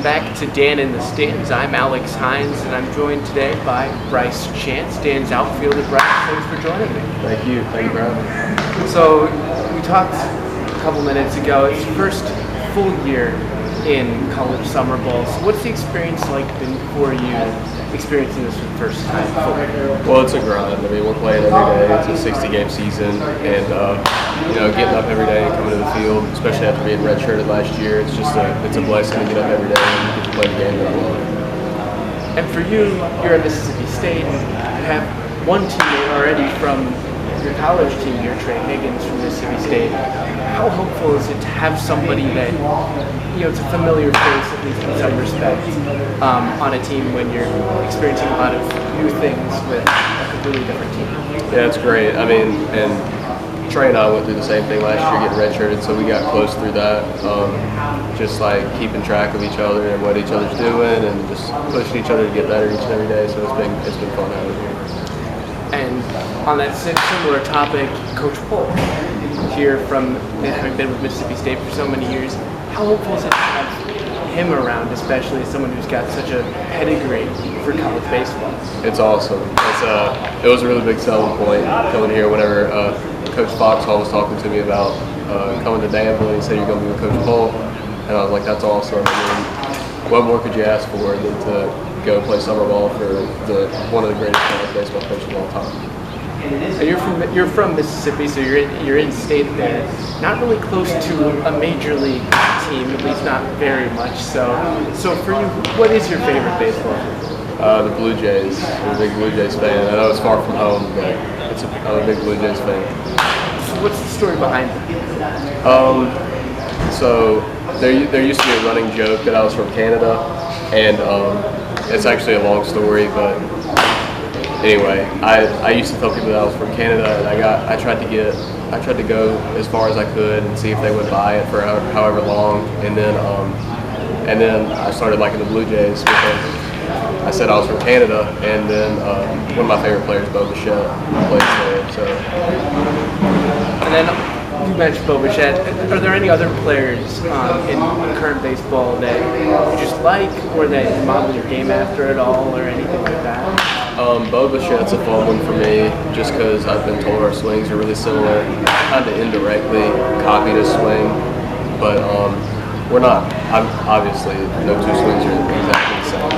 back to Dan in the Stands. I'm Alex Hynes, and I'm joined today by Bryce Chance, Dan's outfielder. Bryce, thanks for joining me. Thank you for having me. So, we talked a couple minutes ago. It's your first full year in college summer ball. So what's the experience like been for you, experiencing this for the first time? Well, it's a grind. I mean, we're playing every day. It's a 60-game season, and getting up every day and coming to the field, especially after being redshirted last year, it's a blessing to get up every day and get to play the game that I love. And for you, you're at Mississippi State, and you have one teammate already from your college team here, Trey Higgins from Mississippi State. How helpful is it to have somebody that, it's a familiar face, at least in some respect, on a team when you're experiencing a lot of new things with a completely different team? Yeah, it's great. I mean, and Trey and I went through the same thing last year, getting redshirted, so we got close through that. Just like keeping track of each other and what each other's doing, and just pushing each other to get better each and every day. So it's been fun having here. And on that similar topic, Coach Polk, here from having been with Mississippi State for so many years, how helpful is it to have him around, especially as someone who's got such a pedigree for college baseball? It's awesome. It was a really big selling point coming here whenever Coach Foxhall was talking to me about coming to Danville. He said, "You're going to be with Coach Polk," and I was like, "That's awesome." I mean, what more could you ask for than to go play summer ball for one of the greatest college baseball coaches of all time? And you're from Mississippi, so you're in state there. Not really close to a major league team, at least not very much. So for you, what is your favorite baseball team? The Blue Jays. I'm a big Blue Jays fan. I know it's far from home, but I'm a big Blue Jays fan. So what's the story behind it? So there used to be a running joke that I was from Canada, and it's actually a long story, but anyway, I used to tell people that I was from Canada, and I tried to go as far as I could and see if they would buy it for however long, and then I started liking the Blue Jays because I said I was from Canada, and then one of my favorite players, Bo Bichette, plays there. So. And then you mentioned Bo Bichette. Are there any other players in current baseball that you just like, or that you model your game after at all, or anything like that? Bo Bichette's a fun one for me, just because I've been told our swings are really similar. Kind of indirectly copied his swing, but we're not. Obviously, no two swings are exactly the same.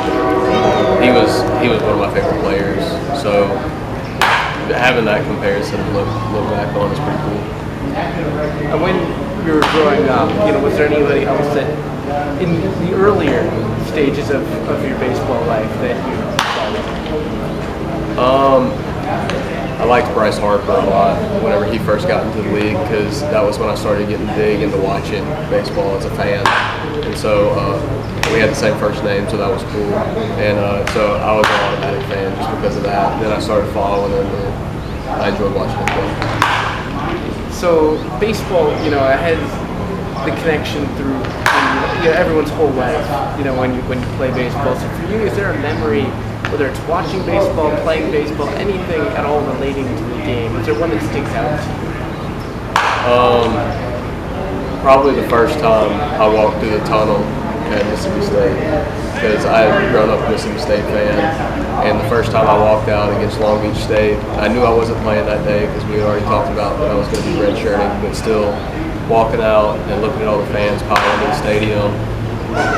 He was one of my favorite players, so having that comparison to look back on is pretty cool. And when you were growing up, was there anybody else that, in the earlier stages of your baseball life, that you followed? I liked Bryce Harper a lot whenever he first got into the league, because that was when I started getting big into watching baseball as a fan. And so we had the same first name, so that was cool. And so I was an automatic fan just because of that. And then I started following him, and I enjoyed watching him play. So baseball, it has the connection through everyone's whole life, when you play baseball. So for you, is there a memory, whether it's watching baseball, playing baseball, anything at all relating to the game? Is there one that sticks out to you? Probably the first time I walked through the tunnel at Mississippi State, because I had grown up a Mississippi State fan, and the first time I walked out against Long Beach State, I knew I wasn't playing that day because we had already talked about that I was going to be redshirting, but still walking out and looking at all the fans piling in the stadium,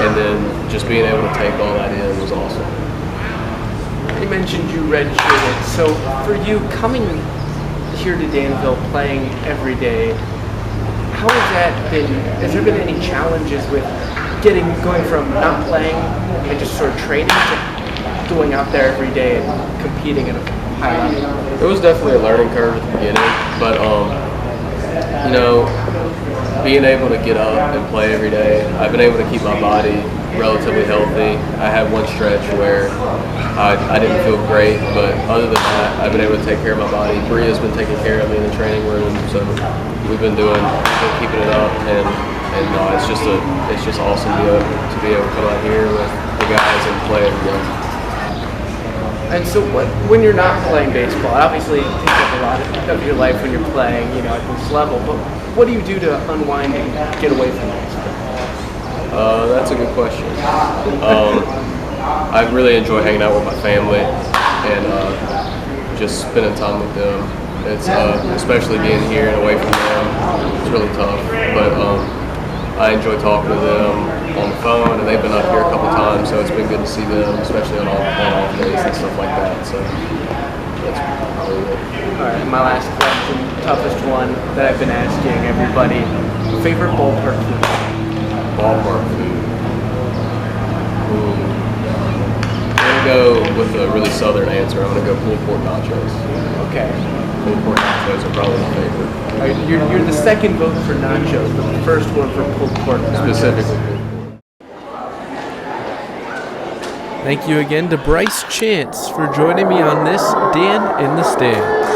and then just being able to take all that in was awesome. You mentioned you redshirted, so for you coming here to Danville, playing every day, how has that been? Has there been any challenges with going from not playing and just sort of training to going out there every day and competing at a high level? It was definitely a learning curve at the beginning, but being able to get up and play every day, I've been able to keep my body relatively healthy. I had one stretch where I didn't feel great, but other than that, I've been able to take care of my body. Bria's been taking care of me in the training room, so we've been keeping it up, and it's just awesome to be able to come out here with the guys and play every day. And so when you're not playing baseball, obviously it takes up a lot of your life when you're playing, at this level, but what do you do to unwind and get away from baseball? That's a good question. I really enjoy hanging out with my family and just spending time with them. It's especially being here and away from them. It's really tough, but I enjoy talking to them on the phone, and they've been up here a couple times, so it's been good to see them, especially on off days and stuff like that. So that's probably it. All right, my last question, toughest one that I've been asking everybody: favorite ballpark food? Ballpark food. I'm gonna go with a really southern answer. I'm gonna go pulled pork nachos. Okay. Pulled pork nachos are probably my favorite. All right, you're the second vote for nachos, but the first one for pulled pork nachos. Specifically pulled pork. Thank you again to Bryce Chance for joining me on this Dan in the Stands.